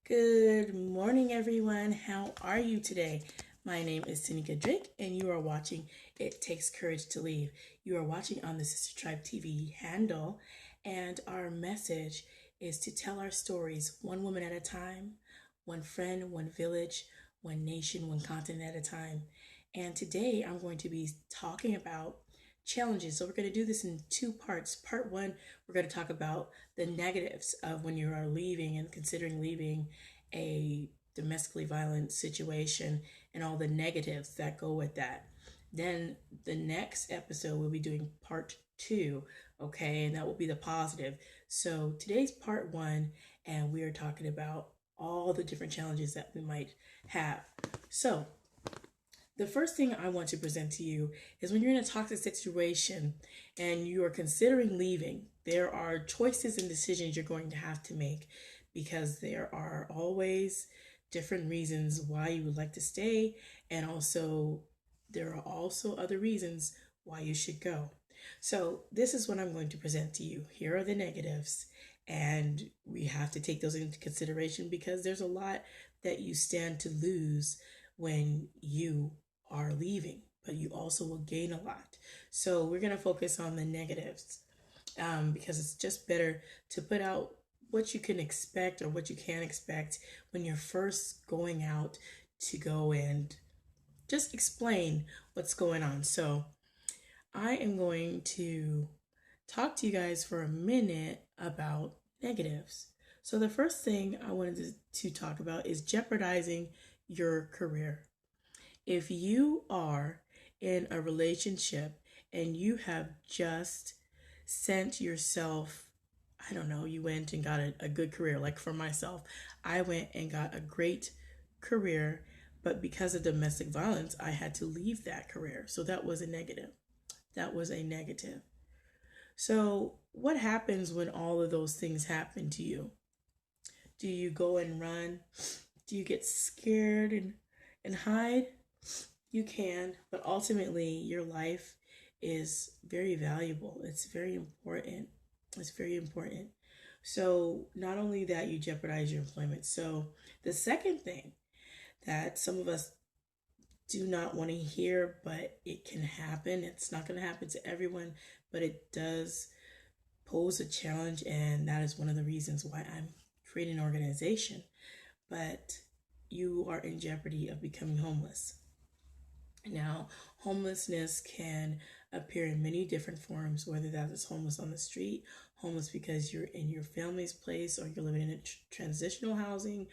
Good morning, everyone. How are you today? My name is Teneicka, and you are watching It Takes Courage to Leave. You are watching on the SisterTribeTV handle, and our message is to tell our stories one woman at a time, one friend, one village, one nation, one continent at a time. And today I'm going to be talking about challenges. So we're going to do this in two parts. Part one, we're going to talk about the negatives of when you are leaving and considering leaving a domestically violent situation and all the negatives that go with that. Then the next episode we'll be doing part two, okay, and that will be the positive. So today's part one, and we are talking about all the different challenges that we might have. So the first thing I want to present to you is when you're in a toxic situation and you are considering leaving, there are choices and decisions you're going to have to make because there are always different reasons why you would like to stay, and also there are also other reasons why you should go. So this is what I'm going to present to you. Here are the negatives, and we have to take those into consideration because there's a lot that you stand to lose when you are leaving, but you also will gain a lot. So we're going to focus on the negatives because it's just better to put out what you can expect or what you can expect when you're first going out to go and just explain what's going on. So I am going to talk to you guys for a minute about negatives. So the first thing I wanted to talk about is jeopardizing your career. If you are in a relationship and you have just sent yourself, I don't know, you went and got a good career. Like for myself, I went and got a great career, but because of domestic violence, I had to leave that career. So that was a negative. That was a negative. So what happens when all of those things happen to you? Do you go and run? Do you get scared and hide? You can, but ultimately your life is very valuable. It's very important. It's very important. So not only that, you jeopardize your employment. So the second thing that some of us do not want to hear, but it can happen. It's not going to happen to everyone, but it does pose a challenge, and that is one of the reasons why I'm creating an organization. But you are in jeopardy of becoming homeless. Now, homelessness can appear in many different forms, whether that is homeless on the street, homeless because you're in your family's place, or you're living in a transitional housing,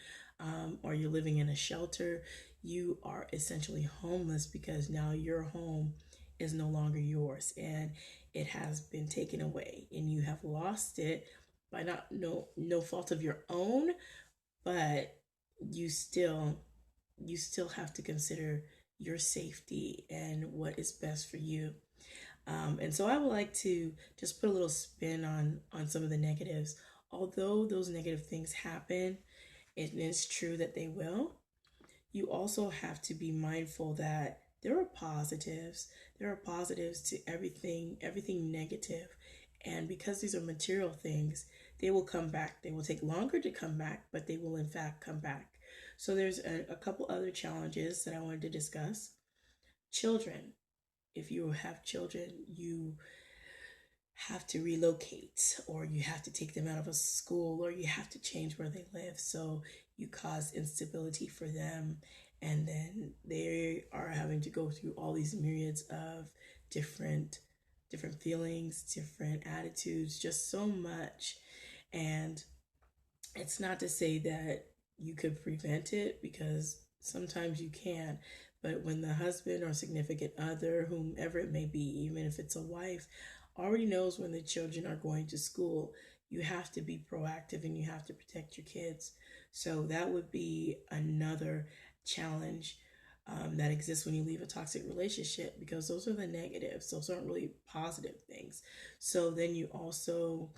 or you're living in a shelter. You are essentially homeless because now your home is no longer yours and it has been taken away, and you have lost it by no fault of your own, but you still have to consider your safety and what is best for you. And so I would like to just put a little spin on some of the negatives. Although those negative things happen, it is true that they will. You also have to be mindful that there are positives. There are positives to everything negative. And because these are material things, they will come back. They will take longer to come back, but they will in fact come back. So there's a couple other challenges that I wanted to discuss. Children. If you have children, you have to relocate, or you have to take them out of a school, or you have to change where they live. So you cause instability for them, and then they are having to go through all these myriads of different feelings, different attitudes, just so much. And it's not to say that you could prevent it, because sometimes you can, but when the husband or significant other, whomever it may be, even if it's a wife, already knows when the children are going to school, you have to be proactive and you have to protect your kids. So that would be another challenge that exists when you leave a toxic relationship, because those are the negatives. Those aren't really positive things. So then you also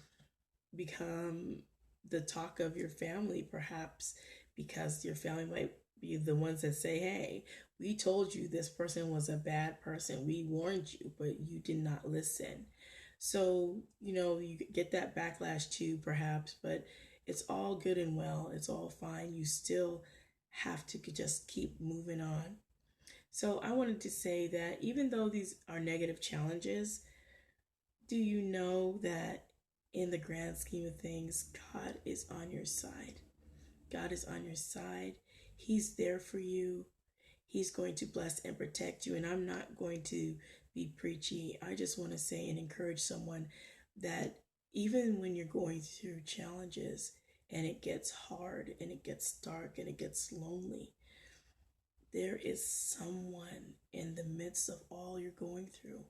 become the talk of your family, perhaps, because your family might be the ones that say, hey, we told you this person was a bad person. We warned you, but you did not listen. So, you get that backlash too, perhaps, but It's all good and well. It's all fine. You still have to just keep moving on. So I wanted to say that even though these are negative challenges, do you know that in the grand scheme of things, God is on your side? God is on your side. He's there for you. He's going to bless and protect you. And I'm not going to be preachy. I just want to say and encourage someone that even when you're going through challenges and it gets hard and it gets dark and it gets lonely, there is someone in the midst of all you're going through.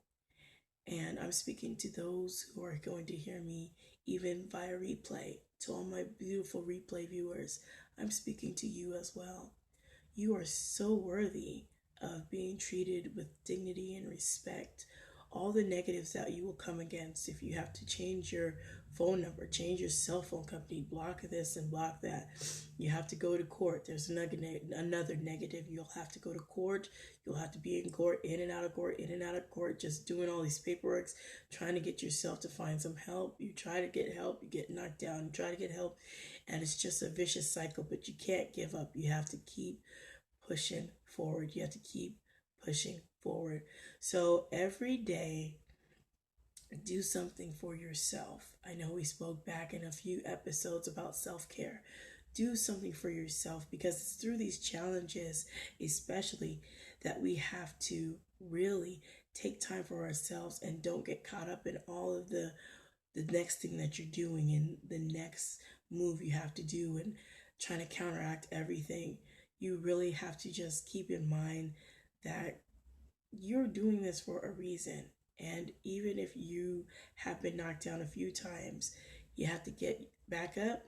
And I'm speaking to those who are going to hear me even via replay. To all my beautiful replay viewers, I'm speaking to you as well. You are so worthy of being treated with dignity and respect. All the negatives that you will come against, if you have to change your phone number, change your cell phone company, block this and block that. You have to go to court. There's another negative. You'll have to go to court. You'll have to be in court, in and out of court, in and out of court, just doing all these paperwork, trying to get yourself to find some help. You try to get help, you get knocked down, you try to get help, and it's just a vicious cycle, but you can't give up. You have to keep pushing forward. You have to keep pushing forward. So every day, do something for yourself. I know we spoke back in a few episodes about self-care. Do something for yourself, because it's through these challenges, especially, that we have to really take time for ourselves and don't get caught up in all of the next thing that you're doing and the next move you have to do and trying to counteract everything. You really have to just keep in mind that you're doing this for a reason. And even if you have been knocked down a few times, you have to get back up,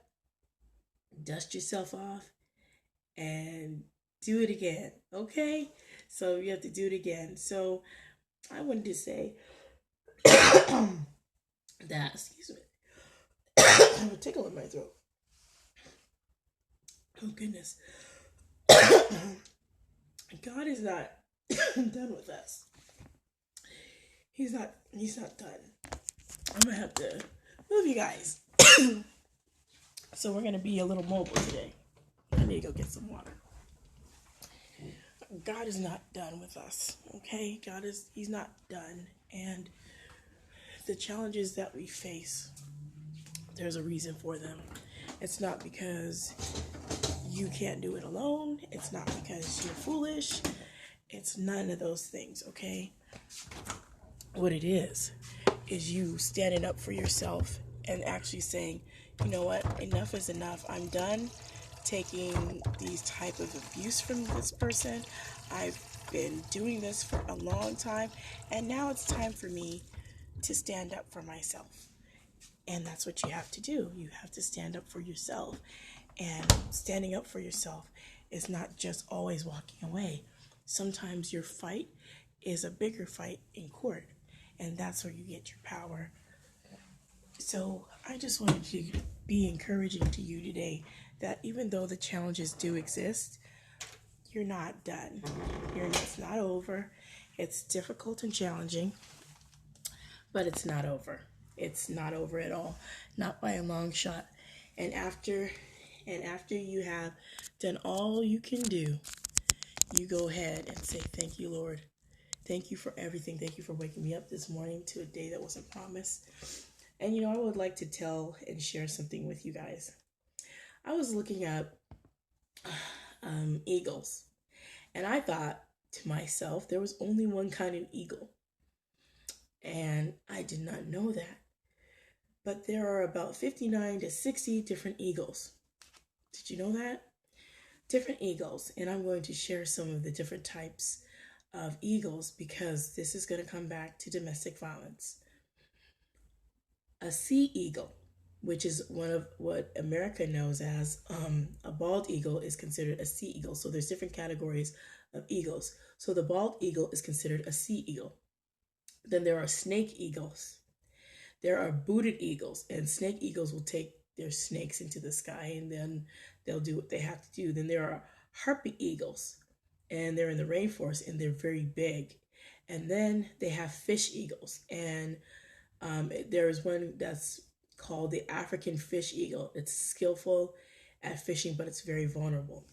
dust yourself off, and do it again. Okay? So you have to do it again. So I wanted to say that, excuse me, I have a tickle in my throat. Oh, goodness. God is not done with us. He's not done. I'm gonna have to move you guys. So we're gonna be a little mobile today. I need to go get some water. God is not done with us. Okay? He's not done. And the challenges that we face, there's a reason for them. It's not because you can't do it alone. It's not because you're foolish. It's none of those things, okay? What it is you standing up for yourself and actually saying, you know what, enough is enough. I'm done taking these type of abuse from this person. I've been doing this for a long time, and now it's time for me to stand up for myself. And that's what you have to do. You have to stand up for yourself. And standing up for yourself is not just always walking away. Sometimes your fight is a bigger fight in court, and that's where you get your power. So I just wanted to be encouraging to you today that even though the challenges do exist, you're not done. It's not over. It's difficult and challenging, but it's not over. It's not over at all, not by a long shot. And after you have done all you can do, you go ahead and say, thank you, Lord. Thank you for everything. Thank you for waking me up this morning to a day that wasn't promised. And, I would like to tell and share something with you guys. I was looking up eagles, and I thought to myself, there was only one kind of eagle. And I did not know that. But there are about 59 to 60 different eagles. Did you know that? Different eagles. And I'm going to share some of the different types of eagles, because this is going to come back to domestic violence. A sea eagle, which is one of what America knows as a bald eagle, is considered a sea eagle. So there's different categories of eagles. So the bald eagle is considered a sea eagle. Then there are snake eagles. There are booted eagles, and snake eagles will take their snakes into the sky, and then they'll do what they have to do. Then there are harpy eagles, and they're in the rainforest, and they're very big. And then they have fish eagles, and there's one that's called the African fish eagle. It's skillful at fishing, but it's very vulnerable.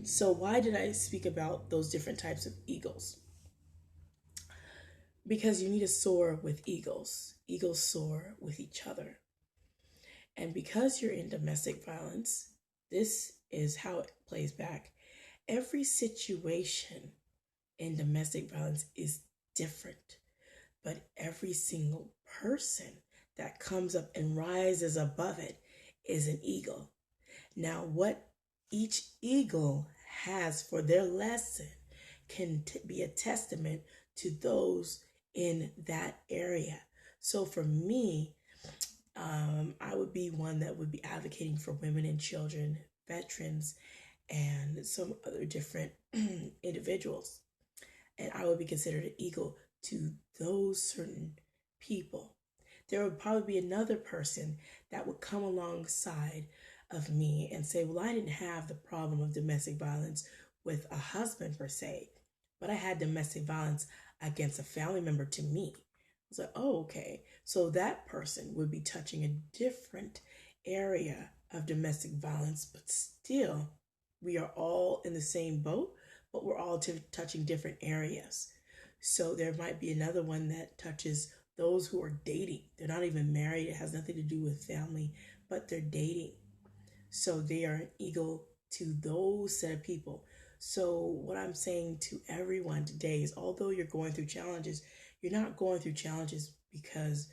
So why did I speak about those different types of eagles? Because you need to soar with eagles. Eagles soar with each other. And because you're in domestic violence, this is how it plays back. Every situation in domestic violence is different, but every single person that comes up and rises above it is an eagle. Now, what each eagle has for their lesson can be a testament to those in that area. So for me, I would be one that would be advocating for women and children, veterans, and some other different individuals. And I would be considered an eagle to those certain people. There would probably be another person that would come alongside of me and say, well, I didn't have the problem of domestic violence with a husband per se, but I had domestic violence against a family member to me. I was like, oh, okay. So that person would be touching a different area of domestic violence, but still, we are all in the same boat, but we're all touching different areas. So there might be another one that touches those who are dating. They're not even married. It has nothing to do with family, but they're dating. So they are an eagle to those set of people. So what I'm saying to everyone today is, although you're going through challenges, you're not going through challenges because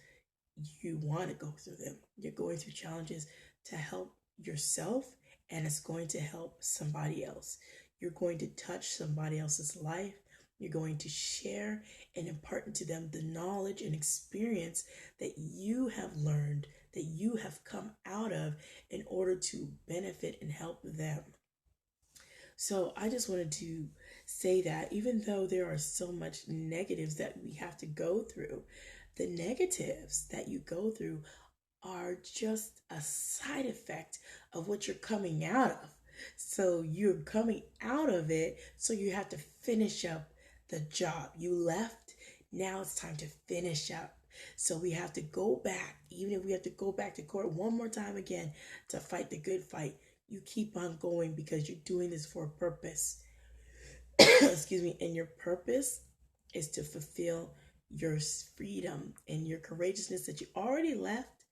you want to go through them. You're going through challenges to help yourself, and it's going to help somebody else. You're going to touch somebody else's life. You're going to share and impart into them the knowledge and experience that you have learned, that you have come out of in order to benefit and help them. So I just wanted to say that even though there are so much negatives that we have to go through, the negatives that you go through are just a side effect of what you're coming out of. So you're coming out of it, so you have to finish up the job. You left, now it's time to finish up. So we have to go back, even if we have to go back to court one more time again to fight the good fight. You keep on going because you're doing this for a purpose. Excuse me. And your purpose is to fulfill your freedom and your courageousness that you already left,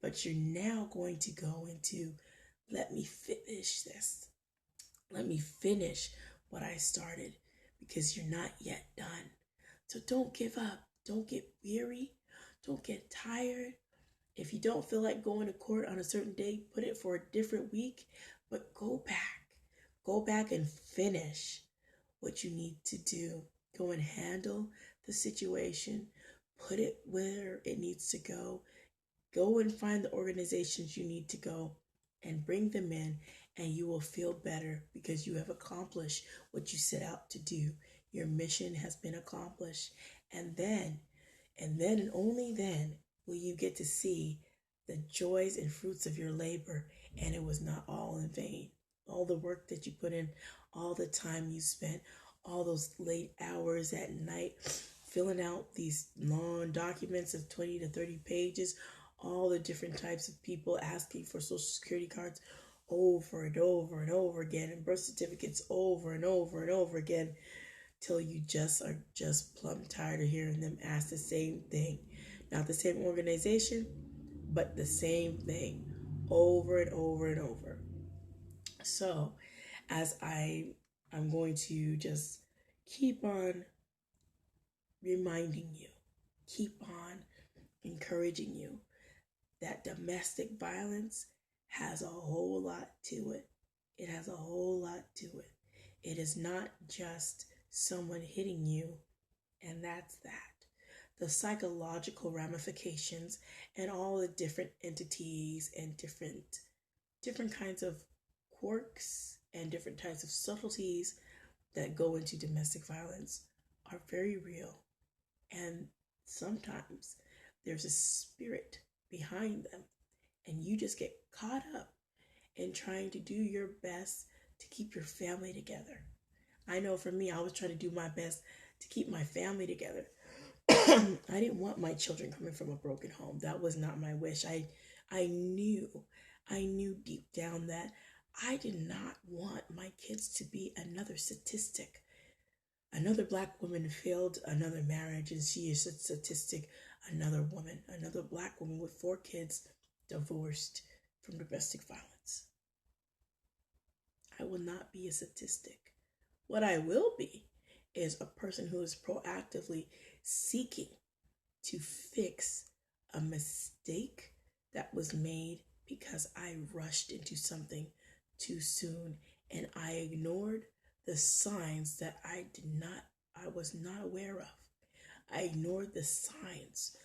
but you're now going to go into, let me finish this. Let me finish what I started, because you're not yet done. So don't give up. Don't get weary. Don't get tired. If you don't feel like going to court on a certain day, put it for a different week, but go back. Go back and finish what you need to do. Go and handle the situation. Put it where it needs to go. Go and find the organizations you need to go and bring them in, and you will feel better because you have accomplished what you set out to do. Your mission has been accomplished. And then and only then will you get to see the joys and fruits of your labor, and it was not all in vain. All the work that you put in, all the time you spent, all those late hours at night, filling out these long documents of 20 to 30 pages, all the different types of people asking for social security cards over and over and over again, and birth certificates over and over and over again, till you just are just plumb tired of hearing them ask the same thing. Not the same organization, but the same thing over and over and over. So as I'm going to just keep on reminding you, keep on encouraging you that domestic violence has a whole lot to it. It has a whole lot to it. It is not just someone hitting you, and that's that. The psychological ramifications and all the different entities and different kinds of quirks and different types of subtleties that go into domestic violence are very real. And sometimes there's a spirit behind them, and you just get caught up in trying to do your best to keep your family together. I know for me, I was trying to do my best to keep my family together. I didn't want my children coming from a broken home. That was not my wish. I knew, I knew deep down that I did not want my kids to be another statistic. Another black woman failed another marriage, and she is a statistic. Another woman, another black woman with 4 kids, divorced from domestic violence. I will not be a statistic. What I will be is a person who is proactively seeking to fix a mistake that was made because I rushed into something too soon and I ignored the signs that I was not aware of. I ignored the signs.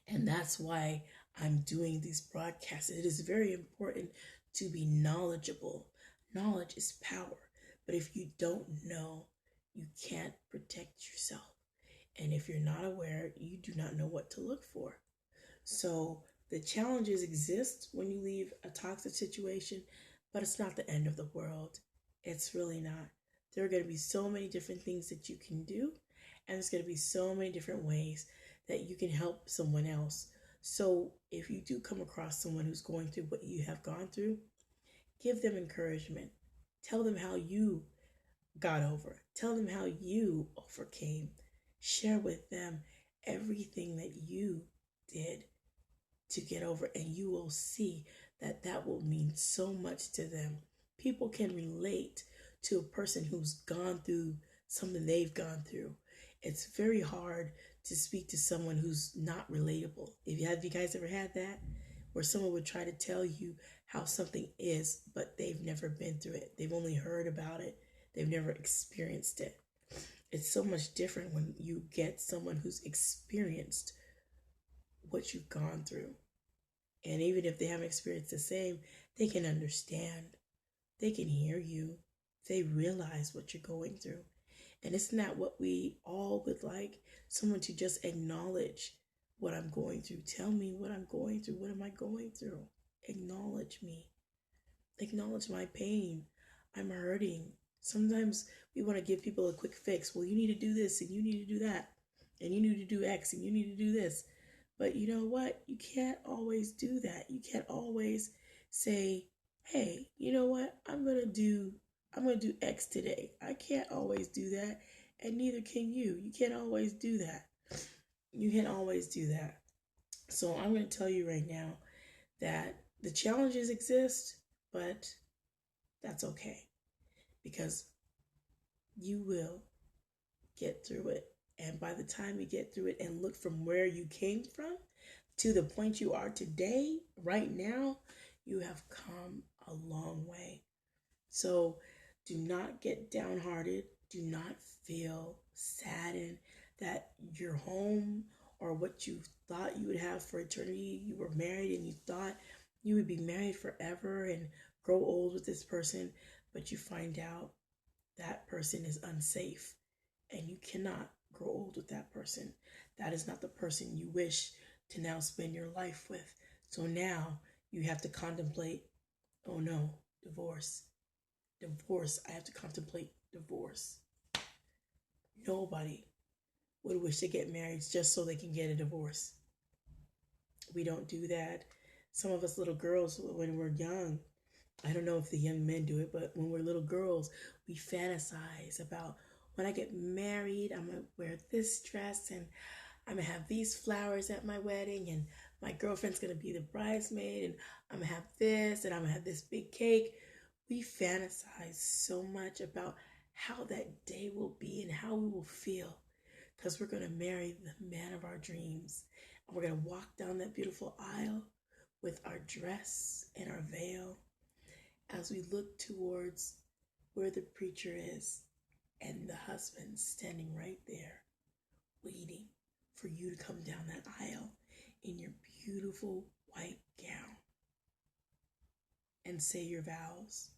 And that's why I'm doing these broadcasts. It is very important to be knowledgeable. Knowledge is power. But if you don't know, you can't protect yourself. And if you're not aware, you do not know what to look for. So the challenges exist when you leave a toxic situation, but it's not the end of the world. It's really not. There are going to be so many different things that you can do, and there's going to be so many different ways that you can help someone else. So if you do come across someone who's going through what you have gone through, give them encouragement. Tell them how you got over. Tell them how you overcame. Share with them everything that you did to get over, and you will see that that will mean so much to them. People can relate to a person who's gone through something they've gone through. It's very hard to speak to someone who's not relatable. Have you guys ever had that? Where someone would try to tell you how something is, but they've never been through it. They've only heard about it. They've never experienced it. It's so much different when you get someone who's experienced what you've gone through. And even if they haven't experienced the same, they can understand. They can hear you. They realize what you're going through. And isn't that what we all would like? Someone to just acknowledge what I'm going through. Tell me what I'm going through. What am I going through? Acknowledge me. Acknowledge my pain. I'm hurting. Sometimes we want to give people a quick fix. Well, you need to do this and you need to do that. And you need to do X and you need to do this. But you know what? You can't always do that. You can't always say, hey, you know what? I'm going to do X today. I can't always do that. And neither can you. You can't always do that. You can't always do that. So I'm going to tell you right now that the challenges exist, but that's okay. Because you will get through it. And by the time you get through it and look from where you came from to the point you are today, right now, you have come a long way. So do not get downhearted. Do not feel saddened that your home or what you thought you would have for eternity, you were married and you thought you would be married forever and grow old with this person, but you find out that person is unsafe and you cannot grow old with that person. That is not the person you wish to now spend your life with. So now you have to contemplate, oh no, divorce. Divorce. I have to contemplate divorce. Nobody would wish to get married just so they can get a divorce. We don't do that. Some of us little girls, when we're young, I don't know if the young men do it, but when we're little girls, we fantasize about, when I get married, I'm going to wear this dress and I'm going to have these flowers at my wedding and my girlfriend's going to be the bridesmaid and I'm going to have this and I'm going to have this big cake. We fantasize so much about how that day will be and how we will feel because we're going to marry the man of our dreams. And we're going to walk down that beautiful aisle with our dress and our veil as we look towards where the preacher is and the husband standing right there waiting for you to come down that aisle in your beautiful white gown and say your vows.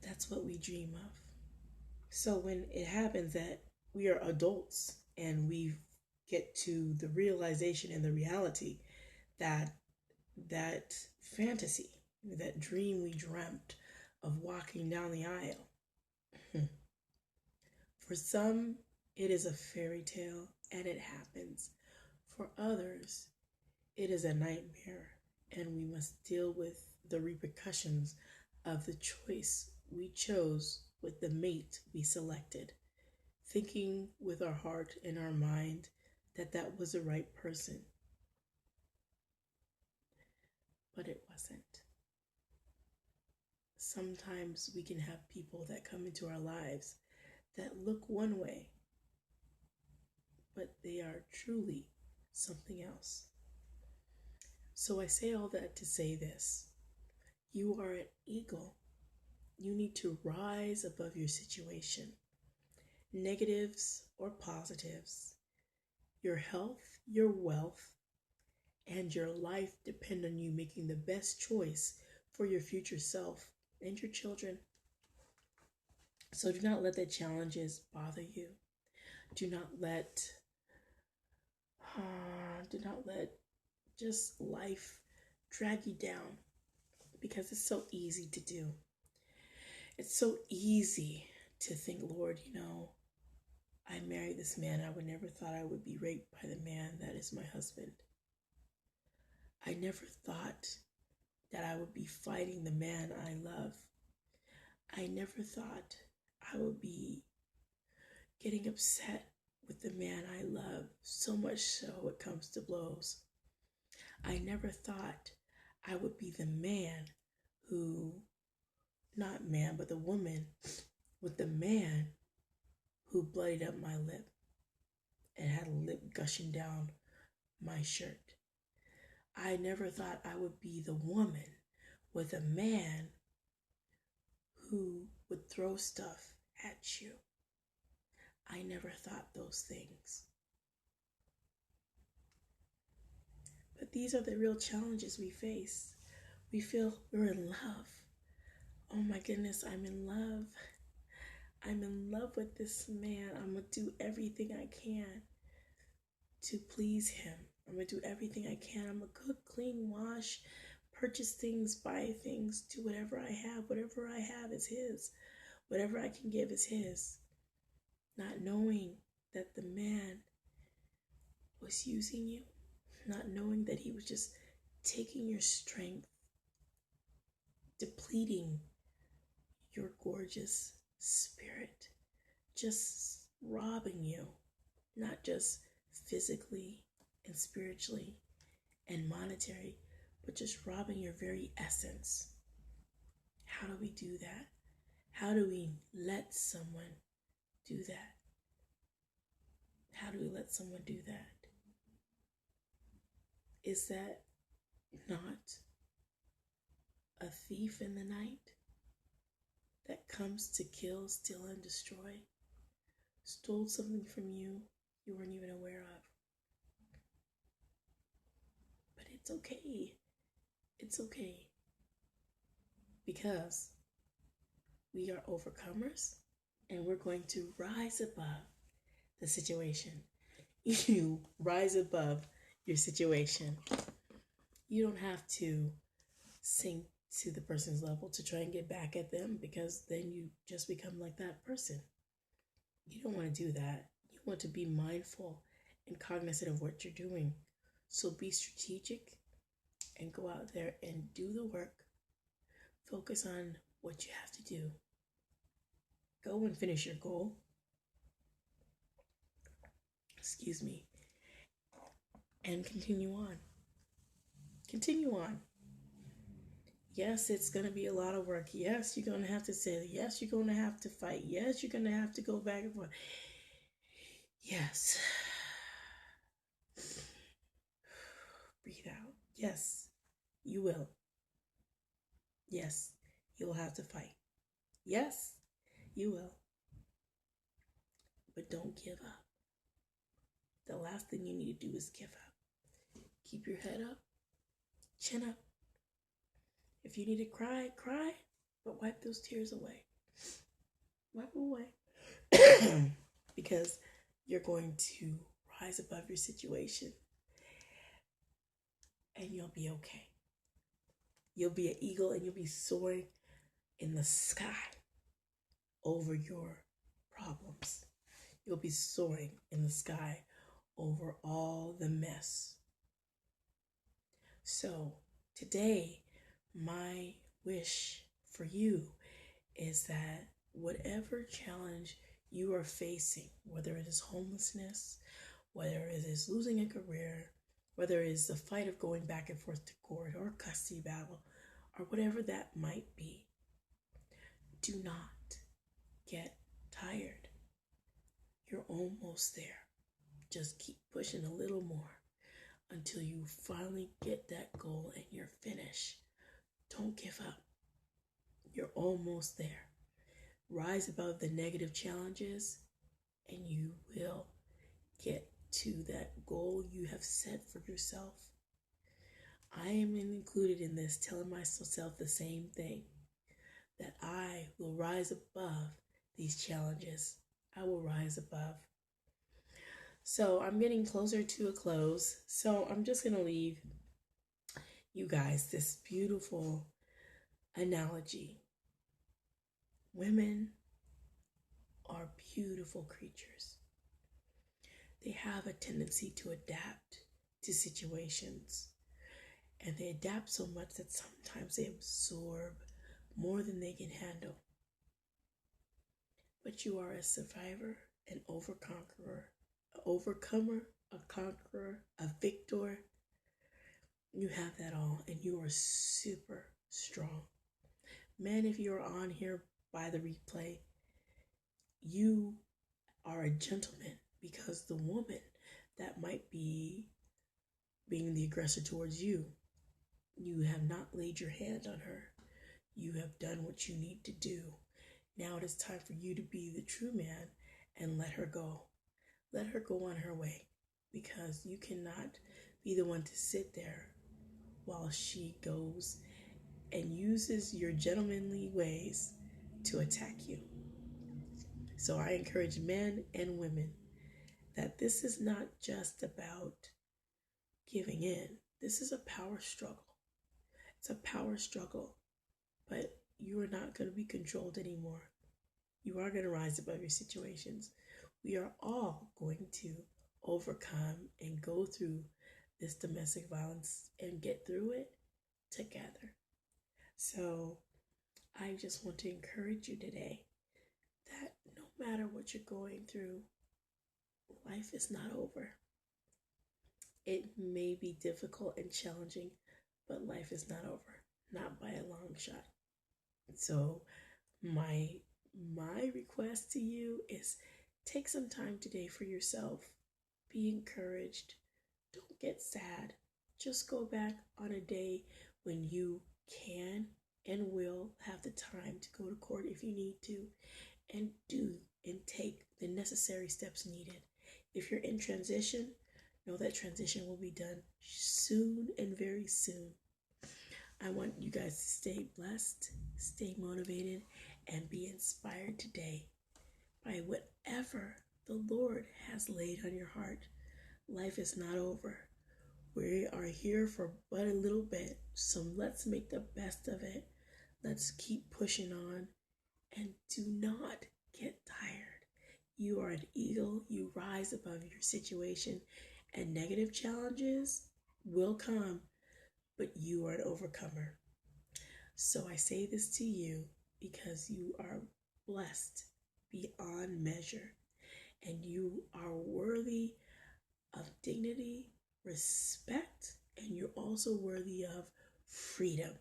That's what we dream of. So when it happens that we are adults and we get to the realization and the reality that fantasy, that dream we dreamt of walking down the aisle, For some, it is a fairy tale and it happens. For others, it is a nightmare and we must deal with the repercussions of the choice we chose with the mate we selected, thinking with our heart and our mind that that was the right person. But it wasn't. Sometimes we can have people that come into our lives that look one way, but they are truly something else. So I say all that to say this. You are an eagle. You need to rise above your situation, negatives or positives. Your health, your wealth, and your life depend on you making the best choice for your future self and your children. So do not let the challenges bother you. Do not let just life drag you down, because it's so easy to do. It's so easy to think, Lord, I married this man. I would never thought I would be raped by the man that is my husband. I never thought that I would be fighting the man I love. I never thought I would be getting upset with the man I love, so much so it comes to blows. I never thought I would be the man who, not man, but the woman with the man who bloodied up my lip and had a lip gushing down my shirt. I never thought I would be the woman with a man who would throw stuff at you. I never thought those things. But these are the real challenges we face. We feel we're in love. Oh my goodness, I'm in love. I'm in love with this man. I'm going to do everything I can to please him. I'm going to do everything I can. I'm going to cook, clean, wash, purchase things, buy things, do whatever I have. Whatever I have is his. Whatever I can give is his. Not knowing that the man was using you. Not knowing that he was just taking your strength, depleting your gorgeous spirit, just robbing you, not just physically and spiritually and monetary, but just robbing your very essence. How do we do that? How do we let someone do that? How do we let someone do that? Is that not a thief in the night that comes to kill, steal, and destroy? Stole something from you weren't even aware of. But it's okay. It's okay. Because we are overcomers and we're going to rise above the situation. You rise above your situation. You don't have to sink to the person's level to try and get back at them, because then you just become like that person. You don't want to do that. You want to be mindful and cognizant of what you're doing. So be strategic and go out there and do the work. Focus on what you have to do. Go and finish your goal. Excuse me. And continue on. Continue on. Yes, it's going to be a lot of work. Yes, you're going to have to say, yes, you're going to have to fight. Yes, you're going to have to go back and forth. Yes. Breathe out. Yes, you will. Yes, you'll have to fight. Yes, you will. But don't give up. The last thing you need to do is give up. Keep your head up, chin up. If you need to cry, cry, but wipe those tears away. Wipe them away. Because you're going to rise above your situation and you'll be okay. You'll be an eagle and you'll be soaring in the sky over your problems. You'll be soaring in the sky over all the mess. So today, my wish for you is that whatever challenge you are facing, whether it is homelessness, whether it is losing a career, whether it is the fight of going back and forth to court or a custody battle, or whatever that might be, do not get tired. You're almost there. Just keep pushing a little more until you finally get that goal and you're finished. Don't give up. You're almost there. Rise above the negative challenges and you will get to that goal you have set for yourself. I am included in this, telling myself the same thing, that I will rise above these challenges. I will rise above. So I'm getting closer to a close. So I'm just going to leave you guys this beautiful analogy. Women are beautiful creatures. They have a tendency to adapt to situations. And they adapt so much that sometimes they absorb more than they can handle. But you are a survivor, an overcomer, a conqueror, a victor. You have that all, and you are super strong. Man, if you are on here by the replay, you are a gentleman, because the woman that might be being the aggressor towards you, you have not laid your hand on her. You have done what you need to do. Now it is time for you to be the true man and let her go. Let her go on her way, because you cannot be the one to sit there while she goes and uses your gentlemanly ways to attack you. So I encourage men and women that this is not just about giving in. This is a power struggle. It's a power struggle, but you are not going to be controlled anymore. You are going to rise above your situations. We are all going to overcome and go through this domestic violence and get through it together. So I just want to encourage you today that no matter what you're going through, life is not over. It may be difficult and challenging, but life is not over, not by a long shot. So my request to you is, take some time today for yourself. Be encouraged. Don't get sad. Just go back on a day when you can and will have the time to go to court if you need to, and do and take the necessary steps needed. If you're in transition, know that transition will be done soon and very soon. I want you guys to stay blessed, stay motivated, and be inspired today by whatever the Lord has laid on your heart. Life is not over. We are here for but a little bit, so let's make the best of it. Let's keep pushing on, and do not get tired. You are an eagle. You rise above your situation, and negative challenges will come, but you are an overcomer. So I say this to you because you are blessed beyond measure, and you are worthy of dignity, respect, and you're also worthy of freedom.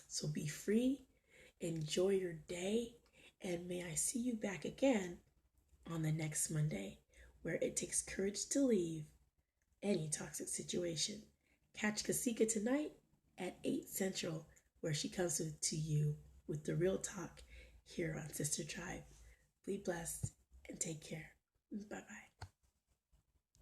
So be free, enjoy your day, and may I see you back again on the next Monday, where it takes courage to leave any toxic situation. Catch Kasika tonight at 8 Central, where she comes to you with the real talk here on Sister Tribe. Be blessed and take care. Bye-bye.